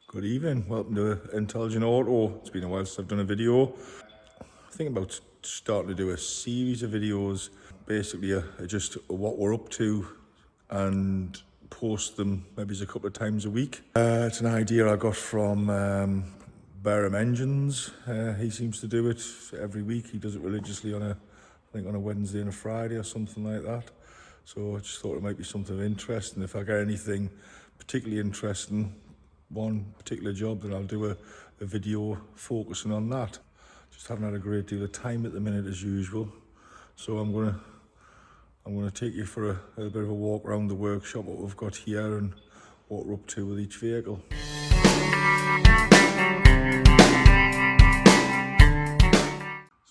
Good evening, welcome to Intelligent Auto. It's been a while since I've done a video. I'm thinking about starting to do a series of videos, basically just what we're up to and post them maybe a couple of times a week. It's an idea I got from Barham Engines. He seems to do it every week. He does it religiously I think on a Wednesday and a Friday or something like that. So I just thought it might be something of interest, and if I get anything particularly interesting, one particular job, then I'll do a video focusing on that. Just haven't had a great deal of time at the minute as usual, so I'm gonna take you for a bit of a walk around the workshop, what we've got here and what we're up to with each vehicle.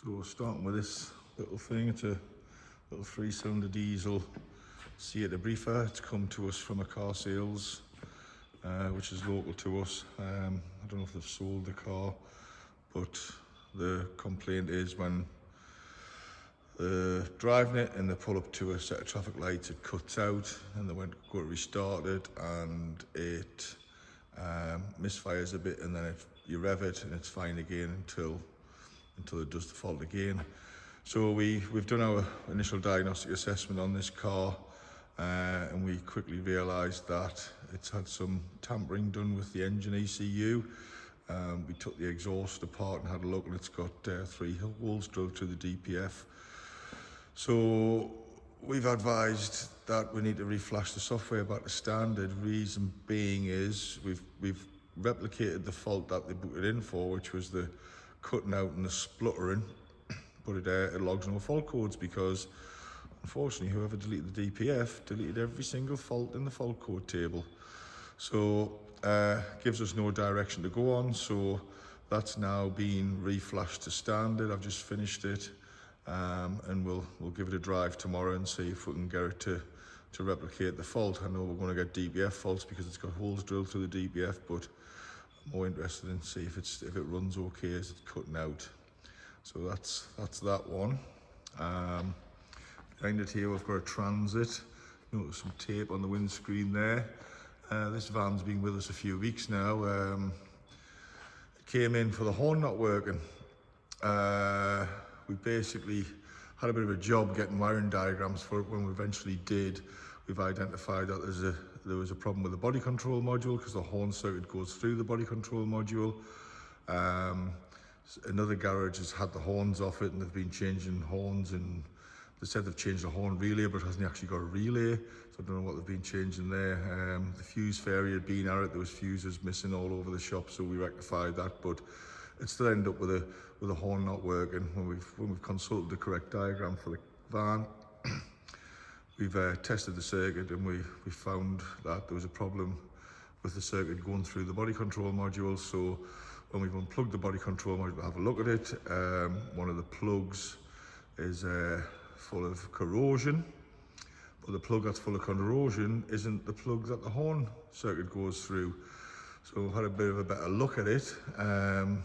So starting with this little thing, it's a little 3-cylinder diesel Seat briefer. It's come to us from a car sales which is local to us. I don't know if they've sold the car, but the complaint is when they're driving it and they pull up to a set of traffic lights, it cuts out, and they go to restart it and it misfires a bit, and then you rev it and it's fine again until it does the fault again. So we've done our initial diagnostic assessment on this car, and we quickly realised that it's had some tampering done with the engine ECU. We took the exhaust apart and had a look, and it's got 3 holes drilled through the DPF. So we've advised that we need to reflash the software back to standard. Reason being is we've replicated the fault that they put it in for, which was the cutting out and the spluttering, but it logs no fault codes, because unfortunately whoever deleted the DPF deleted every single fault in the fault code table. So gives us no direction to go on, so that's now been reflashed to standard. I've just finished it, and we'll give it a drive tomorrow and see if we can get it to replicate the fault. I know we're going to get DPF faults because it's got holes drilled through the DPF, but I'm more interested in see if it runs okay as it's cutting out. So that's that one. Behind it here we've got a Transit. Notice some tape on the windscreen there. This van's been with us a few weeks now. It came in for the horn not working. We basically had a bit of a job getting wiring diagrams for it. When we eventually did, we've identified that there was a problem with the body control module, because the horn circuit goes through the body control module. Another garage has had the horns off it, and they've been changing horns, and they said they've changed the horn relay, but it hasn't actually got a relay, so I don't know what they've been changing there. The fuse fairy had been at it. There was fuses missing all over the shop, so we rectified that, but it still ended up with a horn not working. When we've consulted the correct diagram for the van, we've tested the circuit, and we found that there was a problem with the circuit going through the body control module. So when we've unplugged the body control module to have a look at it, one of the plugs is full of corrosion, but the plug that's full of corrosion isn't the plug that the horn circuit goes through. So we've had a bit of a better look at it. The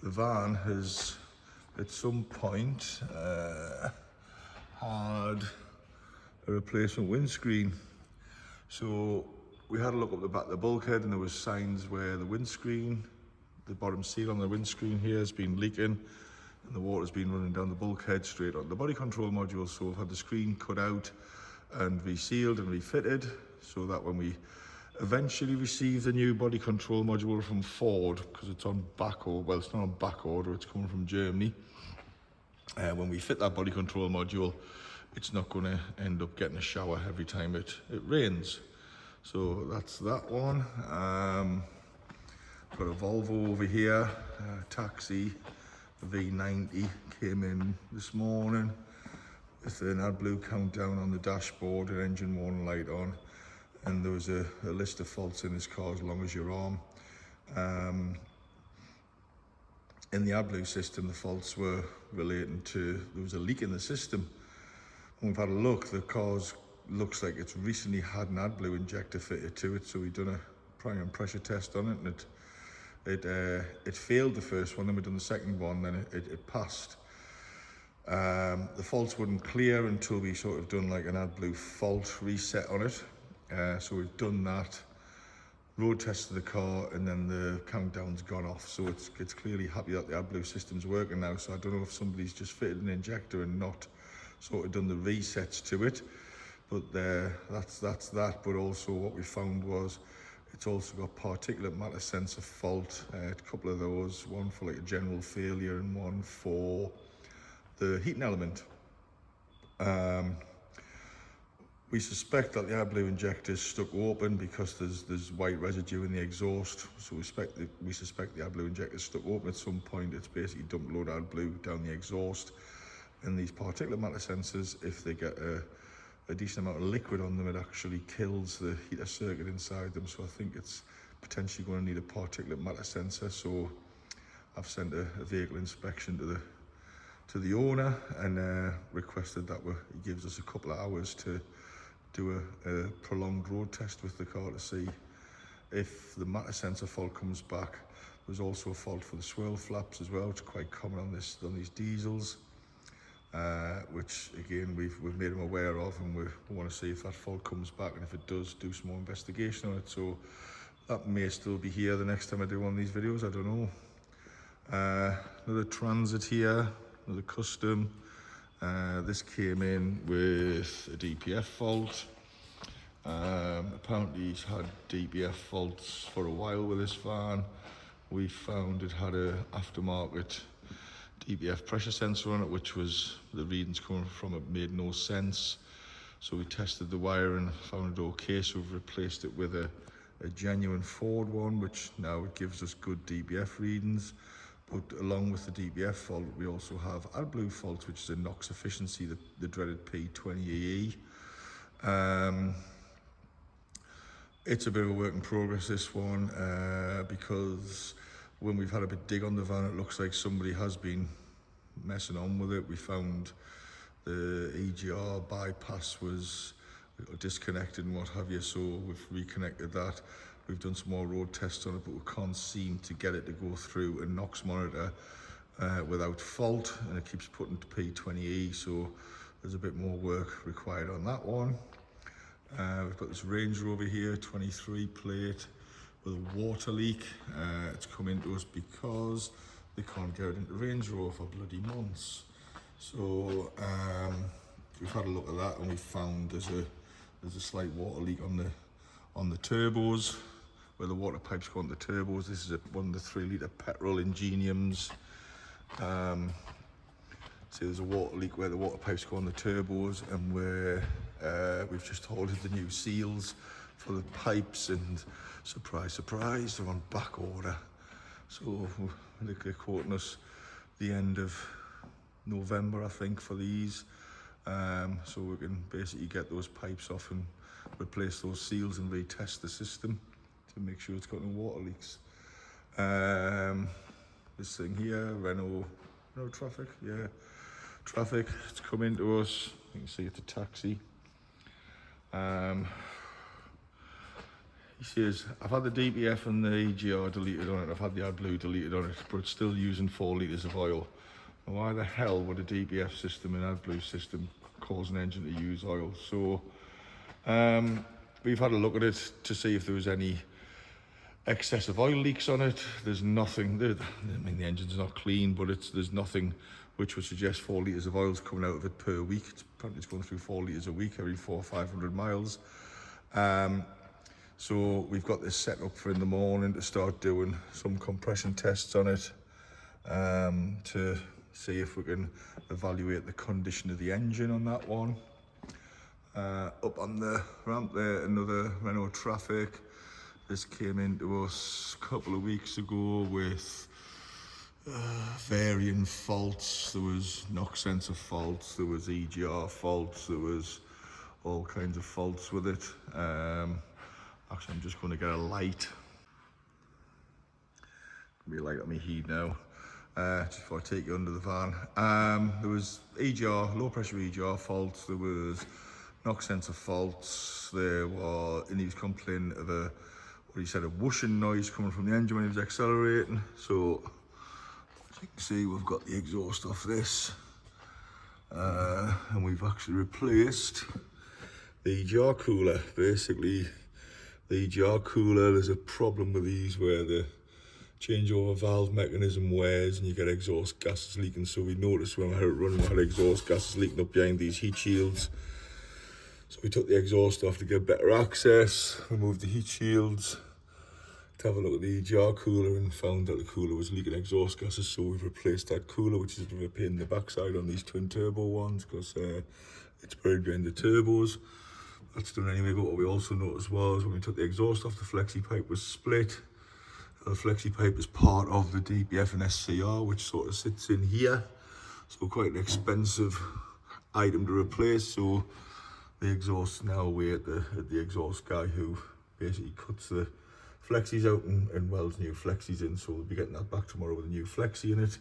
van has at some point had a replacement windscreen. So we had a look up the back of the bulkhead, and there was signs where the windscreen, the bottom seal on the windscreen here, has been leaking, and the water's been running down the bulkhead straight onto the body control module. So we've had the screen cut out and resealed and refitted, so that when we eventually receive the new body control module from Ford, because it's on back order, well, it's not on back order, it's coming from Germany. When we fit that body control module, it's not going to end up getting a shower every time it rains. So that's that one. Got a Volvo over here, taxi, V90, came in this morning with an AdBlue countdown on the dashboard, an engine warning light on, and there was a list of faults in this car as long as your arm. In the AdBlue system, the faults were relating to, there was a leak in the system. When we've had a look, the car looks like it's recently had an AdBlue injector fitted to it, so we've done a pressure and pressure test on it, and it failed the first one, then we've done the second one, then it passed. The faults wouldn't clear until we sort of done like an AdBlue fault reset on it. So we've done that. road tested the car, and then the countdown's gone off. So it's clearly happy that the AdBlue system's working now. So I don't know if somebody's just fitted an injector and not sort of done the resets to it. But that's that. But also what we found was it's also got particulate matter sensor fault. A couple of those, one for like a general failure and one for the heating element. We suspect that the AdBlue injector is stuck open because there's white residue in the exhaust. So we suspect the AdBlue injector is stuck open at some point. It's basically dumped a load of AdBlue down the exhaust. And these particulate matter sensors, if they get a decent amount of liquid on them, it actually kills the heater circuit inside them. So I think it's potentially going to need a particulate matter sensor. So I've sent a vehicle inspection to the owner and requested that he gives us a couple of hours to do a prolonged road test with the car to see if the matter sensor fault comes back. There's also a fault for the swirl flaps as well, which is quite common on these diesels, which again we've made them aware of, and we want to see if that fault comes back, and if it does, do some more investigation on it. So that may still be here the next time I do one of these videos, I don't know. Another Transit here, another custom. This came in with a DPF fault. Apparently he's had DPF faults for a while with this van. We found it had a aftermarket DPF pressure sensor on it, which was, the readings coming from it made no sense. So we tested the wire and found it okay, so we've replaced it with a genuine Ford one, which now it gives us good DPF readings. But along with the DPF fault, we also have AdBlue faults, which is a NOx efficiency, the dreaded P20AE. It's a bit of a work in progress, this one, because when we've had a bit dig on the van, it looks like somebody has been messing on with it. We found the EGR bypass was disconnected and what have you, so we've reconnected that. We've done some more road tests on it, but we can't seem to get it to go through a NOx monitor without fault, and it keeps putting to P20E, so there's a bit more work required on that one. We've got this Range Rover here, 23 plate, with a water leak. It's come into us because they can't get it into Range Rover for bloody months. So we've had a look at that, and we found there's a slight water leak on the turbos, where the water pipes go on the turbos. This is one of the 3-litre petrol Ingeniums. So there's a water leak where the water pipes go on the turbos, and where we've just ordered the new seals for the pipes, and surprise, surprise, they're on back order. So they're quoting us the end of November, I think, for these. So we can basically get those pipes off and replace those seals and retest the system to make sure it's got no water leaks. This thing here, Renault Traffic, yeah, Traffic, it's come into us. You can see it's a taxi. He says, I've had the DPF and the EGR deleted on it, I've had the AdBlue deleted on it, but it's still using 4 litres of oil. And why the hell would a DPF system and AdBlue system cause an engine to use oil? So we've had a look at it to see if there was any excessive oil leaks on it. There's nothing, I mean, the engine's not clean, but there's nothing which would suggest 4 litres of oil's coming out of it per week. Apparently it's going through 4 litres a week every 400 or 500 miles. So we've got this set up for in the morning to start doing some compression tests on it, to see if we can evaluate the condition of the engine on that one. Up on the ramp there, another Renault Traffic. This came into us a couple of weeks ago with varying faults. There was NOx sensor faults, there was EGR faults, there was all kinds of faults with it. Actually, I'm just going to get a light. Be a light on my heat now, just before I take you under the van. There was EGR, low pressure EGR faults, there was NOx sensor faults, and he was complaining of what he said, a whooshing noise coming from the engine when he was accelerating. So, as you can see, we've got the exhaust off this, and we've actually replaced the EGR cooler. Basically, the EGR cooler. There's a problem with these where the changeover valve mechanism wears and you get exhaust gases leaking. So we noticed when we had it running, we had exhaust gases leaking up behind these heat shields. So we took the exhaust off to get better access, removed the heat shields, to have a look at the EGR cooler, and found that the cooler was leaking exhaust gases. So we've replaced that cooler, which is a bit of a pain in the backside on these twin turbo ones, because it's buried behind the turbos. That's done anyway. But what we also noticed was when we took the exhaust off, the flexi pipe was split. The flexi pipe is part of the DPF and SCR, which sort of sits in here. So quite an expensive item to replace. So the exhaust now away at the exhaust guy, who basically cuts the flexis out and welds new flexis in. So we'll be getting that back tomorrow with a new flexi in it.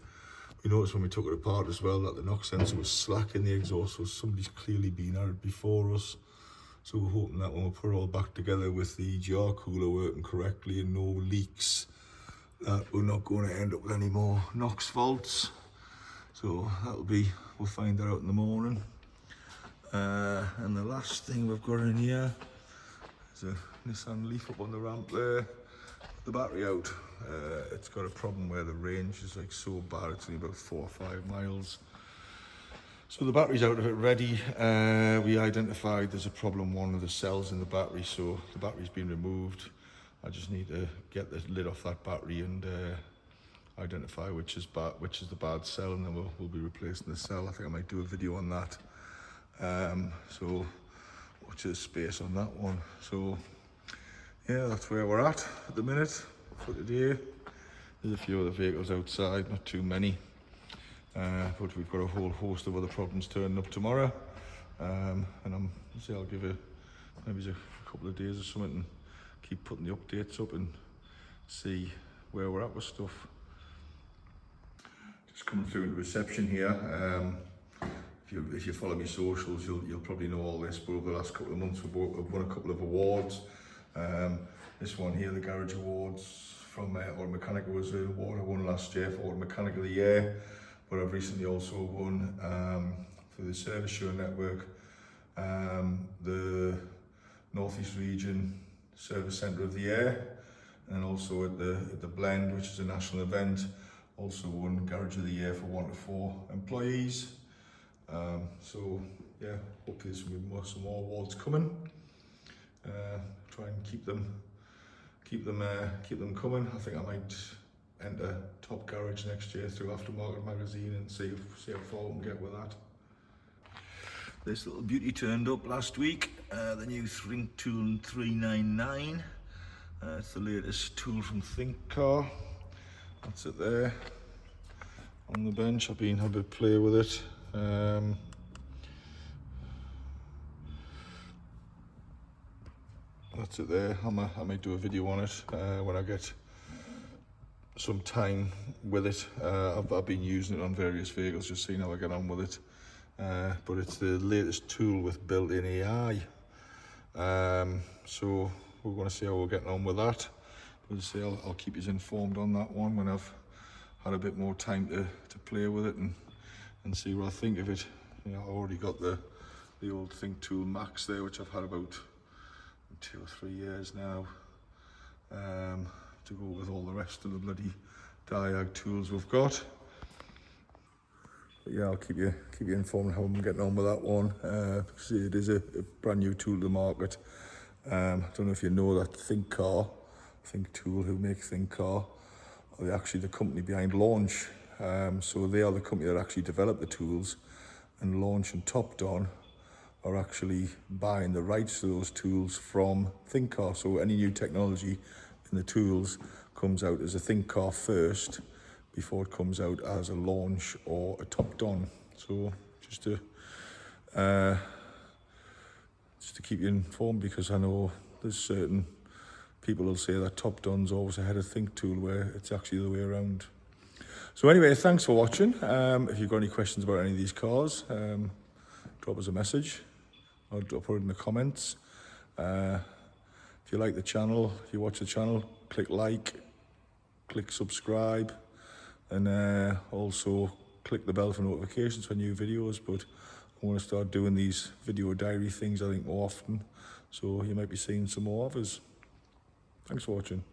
We noticed when we took it apart as well that the knock sensor was slack in the exhaust, so somebody's clearly been at it before us. So we're hoping that when we put it all back together with the EGR cooler working correctly and no leaks, that we're not going to end up with any more NOx faults. So we'll find that out in the morning. And the last thing we've got in here is a Nissan Leaf up on the ramp there. The battery out. It's got a problem where the range is like so bad, it's only about 4 or 5 miles. So the battery's out of it ready. We identified there's a problem with one of the cells in the battery, so the battery's been removed. I just need to get the lid off that battery and identify which is the bad cell, and then we'll be replacing the cell. I think I might do a video on that. So watch this space on that one. So yeah, that's where we're at the minute for today. There's a few other vehicles outside, not too many. But we've got a whole host of other problems turning up tomorrow. And I'll give it maybe a couple of days or something and keep putting the updates up and see where we're at with stuff. Just coming through into reception here. If you follow me socials, you'll probably know all this, but over the last couple of months we've won a couple of awards. This one here, the Garage Awards from Auto Mechanical, was an award I won last year for Auto Mechanic of the Year, but I've recently also won for the Service Show Network, the North East Region Service Centre of the Year, and also at the Blend, which is a national event, also won Garage of the Year for 1 to 4 employees. So yeah, hopefully there's some more awards coming. Try and keep them coming. I think I might enter Top Garage next year through Aftermarket magazine and see how far we can get with that. This little beauty turned up last week, the new ThinkTool 399. It's the latest tool from ThinkCar. That's it there on the bench. I've been having a play with it. That's it there. I might do a video on it when I get some time with it. I've been using it on various vehicles, just seeing how I get on with it. But it's the latest tool with built-in AI. So we're going to see how we're getting on with that. I'll keep you informed on that one when I've had a bit more time to play with it and see what I think of it. You know, I already got the old ThinkTool Max there, which I've had about 2 or 3 years now, to go with all the rest of the bloody diag tools we've got. But yeah, I'll keep you informed how I'm getting on with that one, because it is a brand new tool to the market. I don't know if you know that ThinkCar, ThinkTool, who make ThinkCar, are actually the company behind Launch. So they are the company that actually developed the tools, and Launch and TopDon are actually buying the rights to those tools from ThinkCar. So any new technology in the tools comes out as a ThinkCar first before it comes out as a Launch or a TopDon. So just to keep you informed, because I know there's certain people who'll say that TopDon's always ahead of ThinkTool, where it's actually the way around. So anyway, thanks for watching. If you've got any questions about any of these cars, drop us a message. I'll put it in the comments. If you like the channel, if you watch the channel, click like, click subscribe, and also click the bell for notifications for new videos. But I want to start doing these video diary things, I think, more often, so you might be seeing some more of us. Thanks for watching.